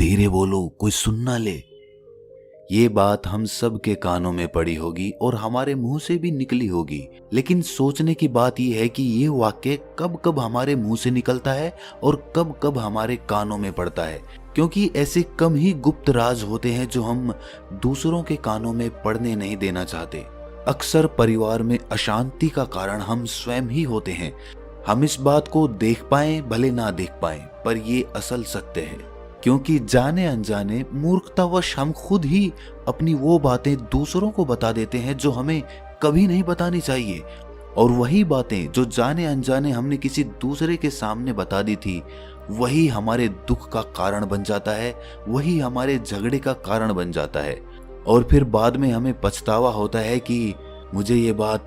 धीरे बोलो, कोई सुन ना ले। ये बात हम सब के कानों में पड़ी होगी और हमारे मुंह से भी निकली होगी, लेकिन सोचने की बात यह है कि ये वाक्य कब कब हमारे मुंह से निकलता है और कब कब हमारे कानों में पड़ता है, क्योंकि ऐसे कम ही गुप्त राज होते हैं जो हम दूसरों के कानों में पड़ने नहीं देना चाहते। अक्सर परिवार में अशांति का कारण हम स्वयं ही होते हैं। हम इस बात को देख पाए भले ना देख पाए, पर ये असल सत्य है, क्योंकि जाने अनजाने मूर्खतावश हम खुद ही अपनी वो बातें दूसरों को बता देते हैं जो हमें कभी नहीं बतानी चाहिए। और वही बातें जो जाने अनजाने हमने किसी दूसरे के सामने बता दी थी, वही हमारे दुख का कारण बन जाता है, वही हमारे झगड़े का कारण बन जाता है। और फिर बाद में हमें पछतावा होता है कि मुझे ये बात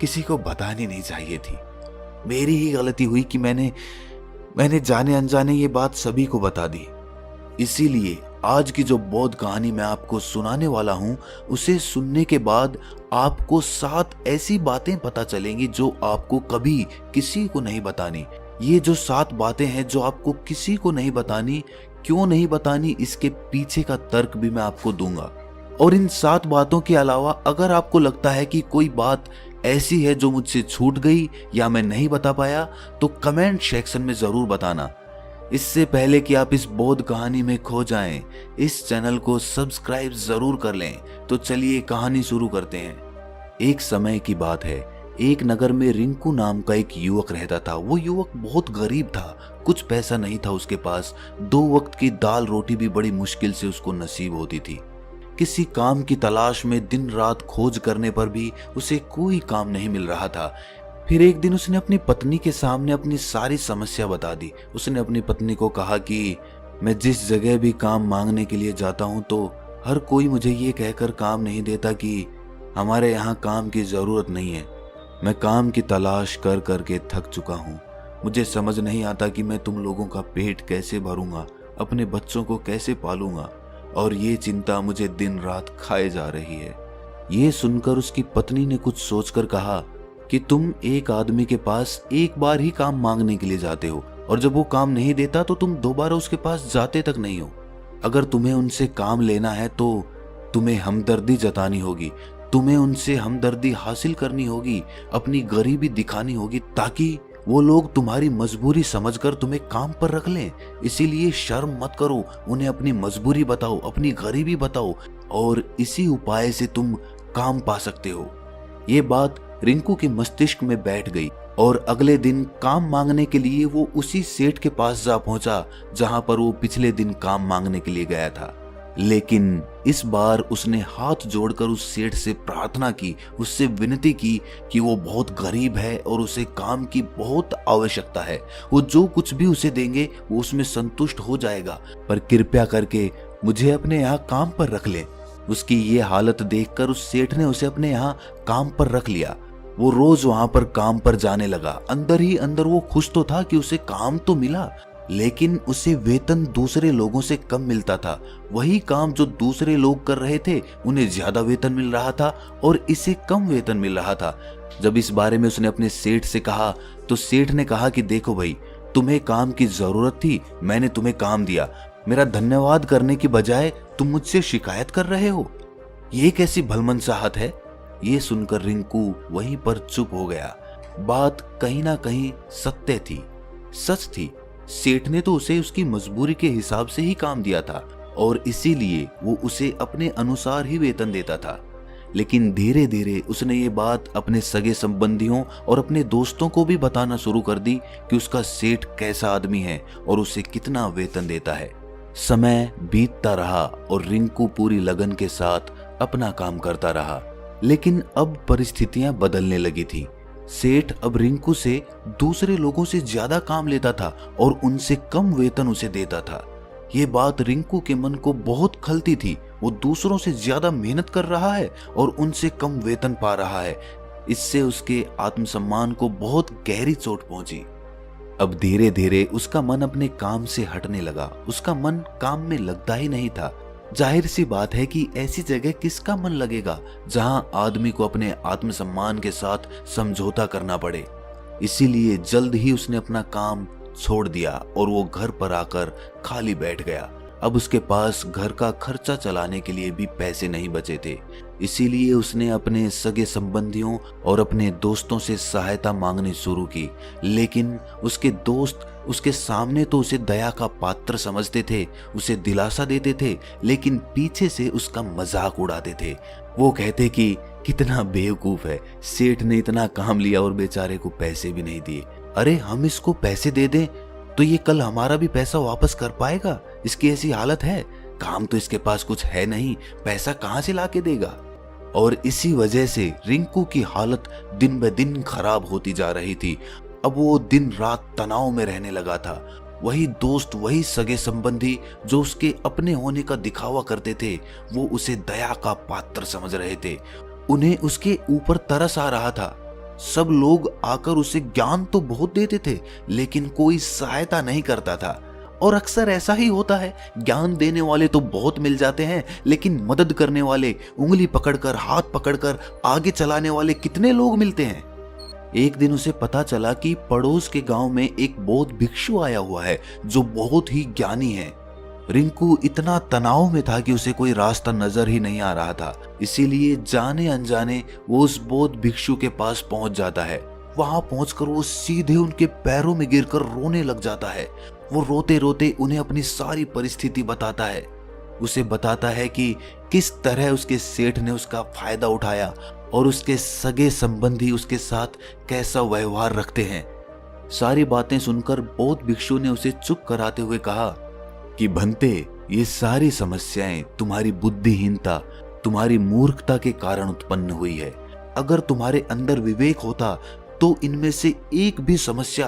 किसी को बतानी नहीं चाहिए थी, मेरी ही गलती हुई कि मैंने जाने अनजाने ये बात सभी को बता दी। इसीलिए आज की जो बौद्ध कहानी मैं आपको सुनाने वाला हूं, उसे सुनने के बाद आपको 7 ऐसी बातें पता चलेंगी जो आपको कभी किसी को नहीं बतानी। ये जो 7 बातें हैं जो आपको किसी को नहीं बतानी, क्यों नहीं बतानी, इसके पीछे का तर्क भी मैं आपको दूंगा। और इन 7 बातों के अलावा अगर आपको लगता है कि कोई बात ऐसी है जो मुझसे छूट गई या मैं नहीं बता पाया, तो कमेंट सेक्शन में जरूर बताना। इससे पहले कि आप इस बौद्ध कहानी में खो जाएं, इस चैनल को सब्सक्राइब जरूर कर लें। तो चलिए कहानी शुरू करते हैं। एक समय की बात है, एक नगर में रिंकू नाम का एक युवक रहता था। वो युवक बहुत गरीब था, कुछ पैसा नहीं था उसके पास। 2 वक्त की दाल रोटी भी बड़ी मुश्किल से उसको नसीब होती थी। किसी काम की तलाश में दिन रात खोज करने पर भी उसे कोई काम नहीं मिल रहा था। फिर एक दिन उसने अपनी पत्नी के सामने अपनी सारी समस्या बता दी। उसने अपनी पत्नी को कहा कि मैं जिस जगह भी काम मांगने के लिए जाता हूँ तो हर कोई मुझे ये कहकर काम नहीं देता कि हमारे यहाँ काम की ज़रूरत नहीं है। मैं काम की तलाश कर करके थक चुका हूँ। मुझे समझ नहीं आता कि मैं तुम लोगों का पेट कैसे भरूंगा, अपने बच्चों को कैसे पालूंगा, और ये चिंता मुझे दिन रात खाए जा रही है। ये सुनकर उसकी पत्नी ने कुछ सोचकर कहा कि तुम एक आदमी के पास एक बार ही काम मांगने के लिए जाते हो, और जब वो काम नहीं देता तो तुम दोबारा उसके पास जाते तक नहीं हो। अगर तुम्हें उनसे काम लेना है तो तुम्हें हमदर्दी जतानी होगी, तुम्हें उनसे हमदर्दी हासिल करनी होगी, अपनी गरीबी दिखानी होगी, ताकि वो लोग तुम्हारी मजबूरी समझकर तुम्हें काम पर रख लें। इसीलिए शर्म मत करो, उन्हें अपनी मजबूरी बताओ, अपनी गरीबी बताओ, और इसी उपाय से तुम काम पा सकते हो। ये बात रिंकू के मस्तिष्क में बैठ गई और अगले दिन काम मांगने के लिए वो उसी सेठ के पास जा पहुंचा जहां पर वो पिछले दिन काम मांगने के लिए गया था। लेकिन इस बार उसने हाथ जोड़कर उस सेठ से प्रार्थना की, उससे विनती की कि वो बहुत गरीब है और उसे काम की बहुत आवश्यकता है। वो जो कुछ भी उसे देंगे वो उसमें संतुष्ट हो जाएगा, पर कृपया करके मुझे अपने यहाँ काम पर रख ले। उसकी ये हालत देखकर उस सेठ ने उसे अपने यहाँ काम पर रख लिया। वो रोज वहां पर काम पर जाने लगा। अंदर ही अंदर वो खुश तो था कि उसे काम तो मिला, लेकिन उसे वेतन दूसरे लोगों से कम मिलता था। वही काम जो दूसरे लोग कर रहे थे उन्हें ज्यादा वेतन मिल रहा था और इसे कम वेतन मिल रहा था। जब इस बारे में उसने अपने सेठ से कहा तो सेठ ने कहा कि देखो भाई, तुम्हें काम की जरूरत थी, मैंने तुम्हें काम दिया, मेरा धन्यवाद करने की बजाय तुम मुझसे शिकायत कर रहे हो, ये कैसी भलमनसाहत है। ये सुनकर रिंकू वहीं पर चुप हो गया। बात कहीं ना कहीं सत्य थी, सच थी। सेठ ने तो उसे उसकी मजबूरी के हिसाब से ही काम दिया था और इसीलिए वो उसे अपने अनुसार ही वेतन देता था। लेकिन धीरे धीरे उसने ये बात अपने सगे संबंधियों और अपने दोस्तों को भी बताना शुरू कर दी कि उसका सेठ कैसा आदमी है और उसे कितना वेतन देता है। समय बीतता रहा और रिंकू पूरी लगन के साथ अपना काम करता रहा। लेकिन अब परिस्थितियां बदलने लगी थी। सेठ अब रिंकू से दूसरे लोगों से ज्यादा काम लेता था और उनसे कम वेतन उसे देता था। ये बात रिंकू के मन को बहुत खलती थी। वो दूसरों से ज्यादा मेहनत कर रहा है और उनसे कम वेतन पा रहा है। इससे उसके आत्मसम्मान को बहुत गहरी चोट पहुंची। अब धीरे धीरे उसका मन अपने काम से हटने लगा। उसका मन काम में लगता ही नहीं था। जाहिर सी बात है कि ऐसी जगह किसका मन लगेगा जहां आदमी को अपने आत्मसम्मान के साथ समझौता करना पड़े। इसीलिए जल्द ही उसने अपना काम छोड़ दिया और वो घर पर आकर खाली बैठ गया। अब उसके पास घर का खर्चा चलाने के लिए भी पैसे नहीं बचे थे। इसीलिए उसने अपने सगे संबंधियों और अपने दोस्तों से सहायता मांगनी शुरू की। लेकिन उसके दोस्त उसके सामने तो उसे दया का पात्र समझते थे, उसे दिलासा देते थे, लेकिन पीछे से उसका मजाक उड़ाते थे। वो कहते कि कितना बेवकूफ है, सेठ ने इतना काम लिया और बेचारे को पैसे भी नहीं दिए। अरे हम इसको पैसे दे दें तो ये कल हमारा भी पैसा वापस कर पाएगा? इसकी ऐसी हालत है, काम तो इसके पास कुछ है नहीं, पैसा कहां से लाके देगा? और इसी वजह से रिंकू की हालत दिन ब दिन खराब होती जा रही थी। अब वो दिन रात तनाव में रहने लगा था। वही दोस्त, वही सगे संबंधी जो उसके अपने होने का दिखावा करते थे, वो उसे दया का पात्र समझ रहे थे। उन्हें उसके ऊपर तरस आ रहा था। सब लोग आकर उसे ज्ञान तो बहुत देते थे, लेकिन कोई सहायता नहीं करता था। और अक्सर ऐसा ही होता है, ज्ञान देने वाले तो बहुत मिल जाते हैं, लेकिन मदद करने वाले, उंगली पकड़कर, हाथ पकड़कर आगे चलाने वाले कितने लोग मिलते हैं। एक दिन उसे पता चला कि पड़ोस के गांव में एक बौद्ध भिक्षु आया हुआ है जो बहुत ही ज्ञानी है। रिंकू इतना तनाव में था कि उसे कोई रास्ता नजर ही नहीं आ रहा था। इसीलिए जाने अनजाने वो उस बौद्ध भिक्षु के पास पहुंच जाता है। वहां पहुंचकर वो सीधे उनके पैरों में गिरकर रोने लग जाता है। वो रोते रोते उन्हें अपनी सारी परिस्थिति बताता है। उसे बताता है कि किस तरह उसके सेठ ने उसका फायदा उठाया और उसके सगे संबंधी उसके साथ कैसा व्यवहार रखते हैं। सारी बातें सुनकर बौद्ध भिक्षु ने उसे चुप कराते हुए कहा कि भंते, ये सारी समस्याएं तुम्हारी बुद्धिहीनता, तुम्हारी मूर्खता के कारण उत्पन्न हुई है। अगर तुम्हारे अंदर विवेक होता तो इनमें से एक भी समस्या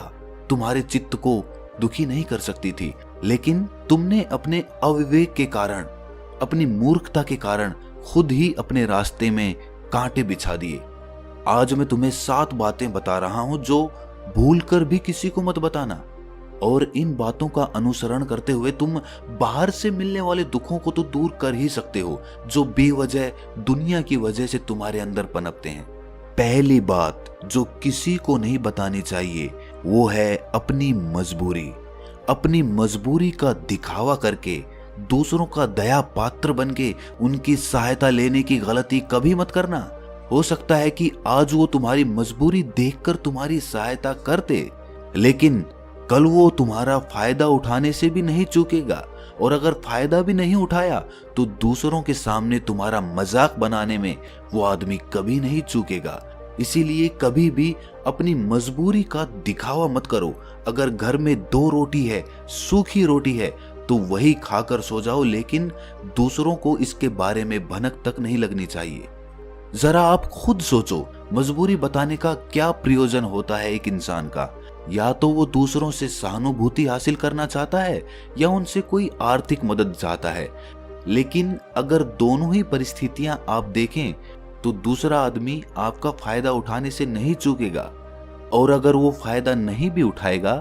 तुम्हारे चित्त को दुखी नहीं कर सकती थी, लेकिन तुमने अपने अविवेक के कारण, अपनी मूर्खता के कारण खुद ही अपने रास्ते में कांटे बिछा दिए। आज मैं तुम्हें 7 बातें बता रहा हूं जो भूलकर भी किसी को मत बताना, और इन बातों का अनुसरण करते हुए तुम बाहर से मिलने वाले दुखों को तो दूर कर ही सकते हो जो बेवजह दुनिया की वजह से तुम्हारे अंदर पनपते हैं। पहली बात जो किसी को नहीं बतानी चाहिए वो है अपनी मजबूरी। अपनी मजबूरी का दिखावा करके, दूसरों का दया पात्र बनके उनकी सहायता लेने की गलती कभी मत करना। हो सकता है कि आज वो तुम्हारी मजबूरी देखकर तुम्हारी सहायता करते, लेकिन कल वो तुम्हारा फायदा उठाने से भी नहीं चूकेगा, और अगर फायदा भी नहीं उठाया तो दूसरों के सामने तुम्हारा मजाक बनाने में वो आदमी कभी नहीं चूकेगा। इसीलिए कभी भी अपनी मजबूरी का दिखावा मत करो। अगर घर में 2 रोटी है, सूखी रोटी है, तो वही खाकर सो जाओ, लेकिन दूसरों को इसके बारे में भनक तक नहीं लगनी चाहिए। जरा आप खुद सोचो, मजबूरी बताने का क्या प्रयोजन होता है एक इंसान का? या तो वो दूसरों से सहानुभूति हासिल करना चाहता है या उनसे कोई आर्थिक मदद चाहता है। लेकिन अगर दोनों ही परिस्थितियां आप देखें तो दूसरा आदमी आपका फायदा उठाने से नहीं चूकेगा, और अगर वो फायदा नहीं भी उठाएगा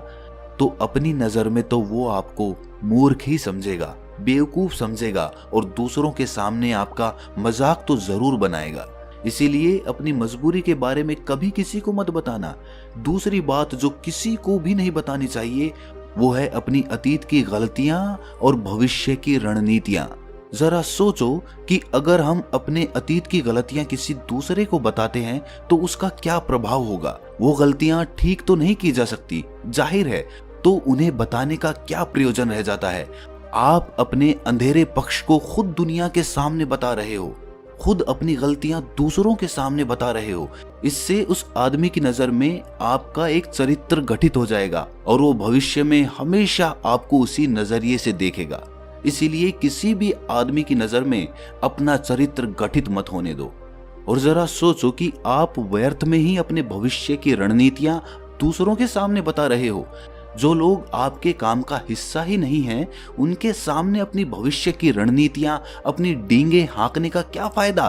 तो अपनी नजर में तो वो आपको मूर्ख ही समझेगा, बेवकूफ समझेगा, और दूसरों के सामने आपका मजाक तो जरूर बनाएगा। इसीलिए अपनी मजबूरी के बारे में कभी किसी को मत बताना। दूसरी बात जो किसी को भी नहीं बतानी चाहिए वो है अपनी अतीत की गलतियां और भविष्य की रणनीतियां। जरा सोचो कि अगर हम अपने अतीत की गलतियां किसी दूसरे को बताते हैं तो उसका क्या प्रभाव होगा। वो गलतियां ठीक तो नहीं की जा सकती, जाहिर है, तो उन्हें बताने का क्या प्रयोजन रह जाता है। आप अपने अंधेरे पक्ष को खुद दुनिया के सामने बता रहे हो, खुद अपनी गलतियां दूसरों के सामने बता रहे हो। इससे उस आदमी की नजर में आपका एक चरित्र गठित हो जाएगा और वो भविष्य में हमेशा आपको उसी नजरिए से देखेगा। इसीलिए किसी भी आदमी की नजर में अपना चरित्र गठित मत होने दो। और जरा सोचो कि आप व्यर्थ में ही अपने भविष्य की रणनीतियां दूसरों के सामने बता रहे हो। जो लोग आपके काम का हिस्सा ही नहीं हैं, उनके सामने अपनी भविष्य की रणनीतियां, अपनी डींगे हाँकने का क्या फायदा।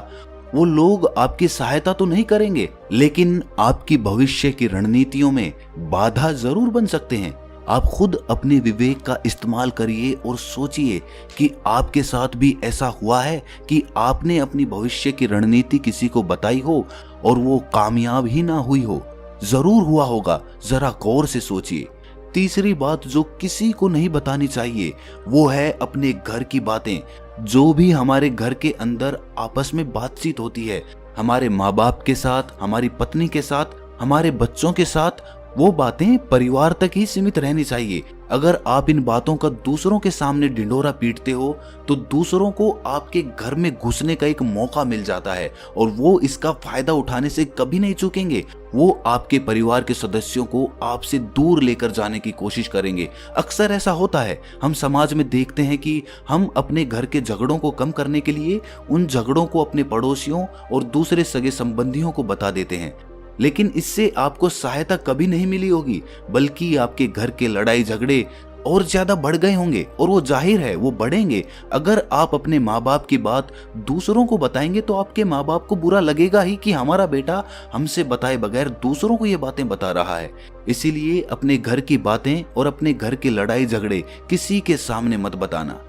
वो लोग आपकी सहायता तो नहीं करेंगे, लेकिन आपकी भविष्य की रणनीतियों में बाधा जरूर बन सकते हैं। आप खुद अपने विवेक का इस्तेमाल करिए और सोचिए कि आपके साथ भी ऐसा हुआ है कि आपने अपनी भविष्य की रणनीति किसी को बताई हो और वो कामयाब ही ना हुई हो। जरूर हुआ होगा, जरा गौर से सोचिए। तीसरी बात जो किसी को नहीं बतानी चाहिए वो है अपने घर की बातें। जो भी हमारे घर के अंदर आपस में बातचीत होती है, हमारे माँ बाप के साथ, हमारी पत्नी के साथ, हमारे बच्चों के साथ, वो बातें परिवार तक ही सीमित रहनी चाहिए। अगर आप इन बातों का दूसरों के सामने ढिंढोरा पीटते हो तो दूसरों को आपके घर में घुसने का एक मौका मिल जाता है और वो इसका फायदा उठाने से कभी नहीं चूकेंगे। वो आपके परिवार के सदस्यों को आपसे दूर लेकर जाने की कोशिश करेंगे। अक्सर ऐसा होता है, हम समाज में देखते हैं कि हम अपने घर के झगड़ों को कम करने के लिए उन झगड़ों को अपने पड़ोसियों और दूसरे सगे संबंधियों को बता देते हैं, लेकिन इससे आपको सहायता कभी नहीं मिली होगी, बल्कि आपके घर के लड़ाई झगड़े और ज्यादा बढ़ गए होंगे और वो जाहिर है वो बढ़ेंगे। अगर आप अपने माँ बाप की बात दूसरों को बताएंगे तो आपके माँ बाप को बुरा लगेगा ही कि हमारा बेटा हमसे बताए बगैर दूसरों को ये बातें बता रहा है। इसीलिए अपने घर की बातें और अपने घर के लड़ाई झगड़े किसी के सामने मत बताना।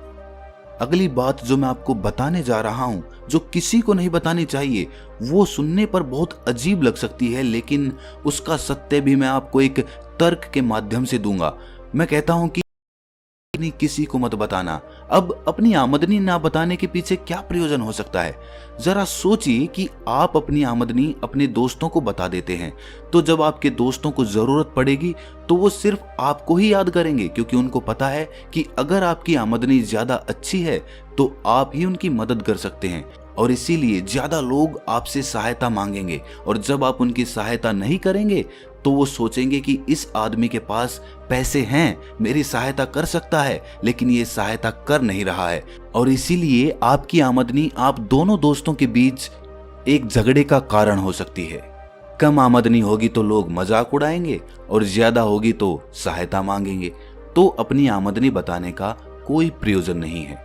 अगली बात जो मैं आपको बताने जा रहा हूं, जो किसी को नहीं बतानी चाहिए, वो सुनने पर बहुत अजीब लग सकती है, लेकिन उसका सत्य भी मैं आपको एक तर्क के माध्यम से दूंगा। मैं कहता हूं कि किसी को मत बताना। अब अपनी आमदनी ना बताने के पीछे क्या प्रयोजन हो सकता है? जरा सोचिए कि आप अपनी आमदनी अपने दोस्तों को बता देते हैं, तो जब आपके दोस्तों को जरूरत पड़ेगी तो वो सिर्फ आपको ही याद करेंगे, क्योंकि उनको पता है कि अगर आपकी आमदनी ज्यादा अच्छी है तो आप ही उनकी मदद कर सकते हैं और इसीलिए ज्यादा लोग आपसे सहायता मांगेंगे। और जब आप उनकी सहायता नहीं करेंगे तो वो सोचेंगे कि इस आदमी के पास पैसे हैं, मेरी सहायता कर सकता है, लेकिन ये सहायता कर नहीं रहा है। और इसीलिए आपकी आमदनी आप दोनों दोस्तों के बीच एक झगड़े का कारण हो सकती है। कम आमदनी होगी तो लोग मजाक उड़ाएंगे और ज्यादा होगी तो सहायता मांगेंगे। तो अपनी आमदनी बताने का कोई प्रयोजन नहीं है।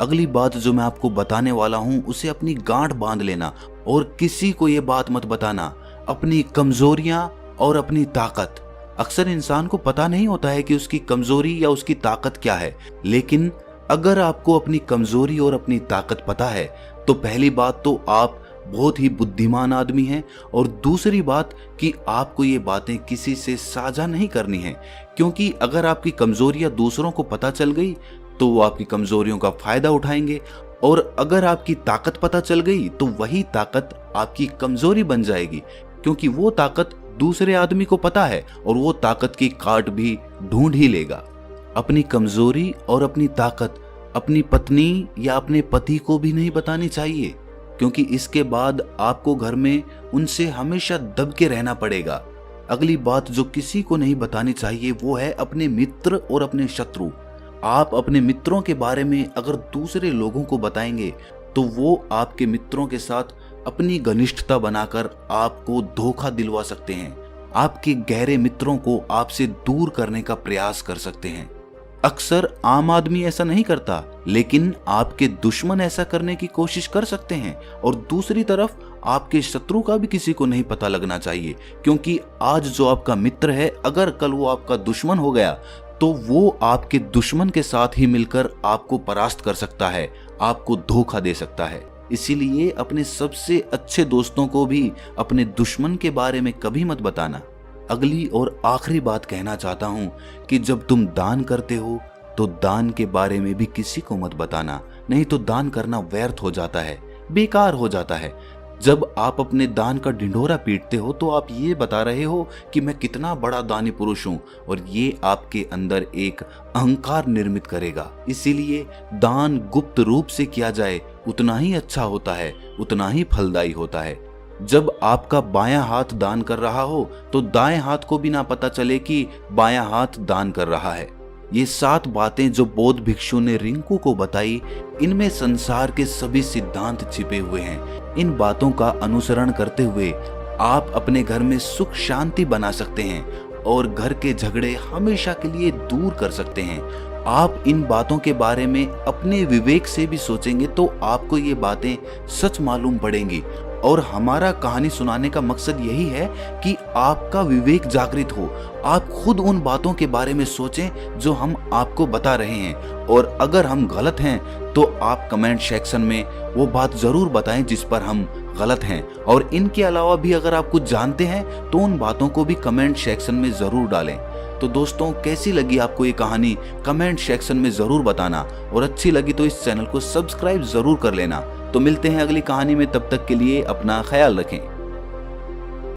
अगली बात जो मैं आपको बताने वाला हूं उसे अपनी गांठ बांध लेना और किसी को ये बात मत बताना। अपनी कमजोरियां और अपनी ताकत। अक्सर इंसान को पता नहीं होता है कि उसकी कमजोरी या उसकी ताकत क्या है, लेकिन अगर आपको अपनी कमजोरी और अपनी ताकत पता है तो पहली बात तो आप बहुत ही बुद्धिमान आदमी हैं, और दूसरी बात कि आपको ये बातें किसी से साझा नहीं करनी है, क्योंकि अगर आपकी कमजोरियां दूसरों को पता चल गई तो वो आपकी कमजोरियों का फायदा उठाएंगे, और अगर आपकी ताकत पता चल गई तो वही ताकत आपकी कमजोरी बन जाएगी, क्योंकि वो ताकत दूसरे आदमी को पता है और वो ताकत की काट भी ढूंढ ही लेगा। अपनी कमजोरी और अपनी ताकत अपनी पत्नी या अपने पति को भी नहीं बतानी चाहिए, क्योंकि इसके बाद आपको घर में उनसे हमेशा दब के रहना पड़ेगा। अगली बात जो किसी को नहीं बतानी चाहिए वो है अपने मित्र और अपने शत्रु। आप अपने मित्रों के बारे में अगर दूसरे लोगों को बताएंगे तो वो आपके मित्रों के साथ अपनी घनिष्ठता बनाकर आपको धोखा दिलवा सकते हैं। आपके गहरे मित्रों को आपसे दूर करने का प्रयास कर सकते हैं। अक्सर आम आदमी ऐसा नहीं करता, लेकिन आपके दुश्मन ऐसा करने की कोशिश कर सकते हैं। और दूसरी तरफ आपके शत्रु का भी किसी को नहीं पता लगना चाहिए, क्योंकि आज जो आपका मित्र है अगर कल वो आपका दुश्मन हो गया तो वो आपके दुश्मन के साथ ही मिलकर आपको परास्त कर सकता है, आपको धोखा दे सकता है। इसीलिए अपने सबसे अच्छे दोस्तों को भी अपने दुश्मन के बारे में कभी मत बताना। अगली और आखिरी बात कहना चाहता हूं कि जब तुम दान करते हो तो दान के बारे में भी किसी को मत बताना, नहीं तो दान करना व्यर्थ हो जाता है, बेकार हो जाता है। जब आप अपने दान का ढिंढोरा पीटते हो तो आप ये बता रहे हो कि मैं कितना बड़ा दानी पुरुष हूं, और ये आपके अंदर एक अहंकार निर्मित करेगा। इसीलिए दान गुप्त रूप से किया जाए उतना ही अच्छा होता है, उतना ही फलदायी होता है। जब आपका बायां हाथ दान कर रहा हो तो दाएं हाथ को भी ना पता चले कि बायां हाथ दान कर रहा है। ये 7 बातें जो बौद्ध भिक्षु ने रिंकू को बताई, इनमें संसार के सभी सिद्धांत छिपे हुए हैं। इन बातों का अनुसरण करते हुए आप अपने घर में सुख शांति बना सकते हैं और घर के झगड़े हमेशा के लिए दूर कर सकते हैं। आप इन बातों के बारे में अपने विवेक से भी सोचेंगे तो आपको ये बातें सच मालूम पड़ेंगी। और हमारा कहानी सुनाने का मकसद यही है कि आपका विवेक जागृत हो, आप खुद उन बातों के बारे में सोचें जो हम आपको बता रहे हैं, और अगर हम गलत हैं तो आप कमेंट सेक्शन में वो बात जरूर बताएं जिस पर हम गलत हैं। और इनके अलावा भी अगर आप कुछ जानते हैं तो उन बातों को भी कमेंट सेक्शन में जरूर डालें। तो तो दोस्तों कैसी लगी आपको ये कहानी कमेंट सेक्शन में जरूर बताना, और अच्छी लगी तो इस चैनल को सब्सक्राइब जरूर कर लेना। तो मिलते हैं अगली कहानी में, तब तक के लिए अपना ख्याल रखें।